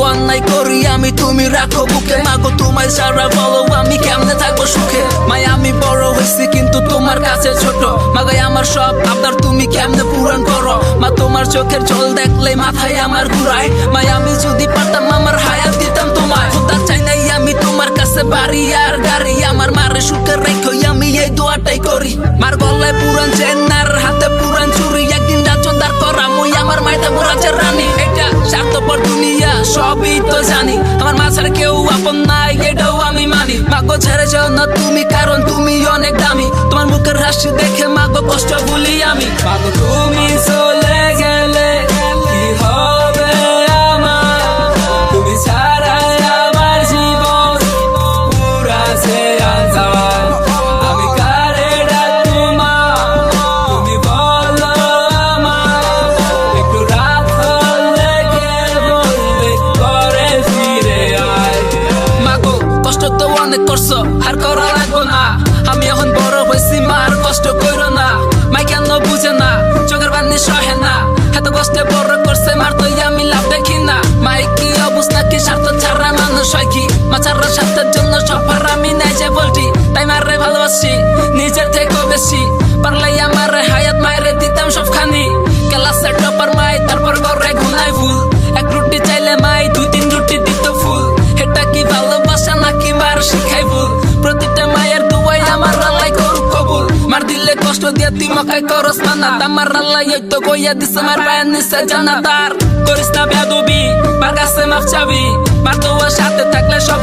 অন্যায় করি আমি তুমি রাখো বুকে। মাগো তোমায় ছাড়া বলো আমি কেমনে থাকবো সুখে। মাই আমি বড় হয়েছি কিন্তু তোমার কাছে ছোট। মাগো আমার সব আবদার তুমি কেমনে পূরণ করো। মা তোমার চোখের জল দেখলে মাথায় আমার ঘুরায়। মাই আমি যদি পারতাম আমার হায়াত দিতাম তোমায়। খোদা চাই নাই আমি তোমার কাছে বাড়ি আর গাড়ি। আমার মারে সুখে রেখো আমি এই দোয়াটাই করি। মার গলায় পুরান চেন আর হাতে পুরান চুরি। একদিন রাজদার করা মই আমার মাইটা বুড়াচের রানী। এটা স্বার্থপর দুনিয়া সবই তো জানি। আমার মা ছাড়া কেউ আপন নাই এটাও আমি মানি। মাগো ছেড়ে যাও না তুমি কারণ তুমি অনেক দামি। তোমার মুখের হাসি দেখে মাগো কষ্ট ভুলি আমি। মাগো তুমি চলে গেলে কি হবে আমার। তুমি ছাড়া আমার জীবন পুরাছে আনসার। আমি কারে ডাকবো মা তুমি বলো আমার। একটু রাত হলে কে বলবে ঘরে ফিরে আয়। মাগো কষ্ট তো অনেক করছো আর করা লাগবো না। আমি এখন বড় হয়েছি মার কষ্ট করো না। মাই কেন বুঝে না চোখের পানি সহে না। এত কষ্টে বড় করছে মার তো আমি লাভ দেখি না। মাই কি অবস্থা কি স্বার্থ ছাড়া মানুষ হয় কি। মা ছাড়া স্বার্থের জন্য সফর আমি নাই যে বলছি। তাই মারে ভালোবাসি নিজের থেকেও বেশি। পারলে আমার হায়াত মায়েরে দিতাম সবখানি। ক্লাসে টপার মাই তারপর ঘরে ঘুমাই ফুল। এক রুটি চাইলে মাই 2-3 রুটি দিত ফুল। এটা কি ভালোবাসা নাকি মার শিখাই ভুল। প্রতিটা মায়ের দুয়াই আমার আল্লাহ করুক কবুল। মার দিলে কষ্ট দিয়ে তুই মকাই করস মানা। আমার আল্লাহ এই তো কইয়া দিছে মার পায়ের নিচে জান্নাত। আর করিস না বেয়াদবি মার কাছে মাফ চাবি। মার দোয়া সাথে থাকলে সব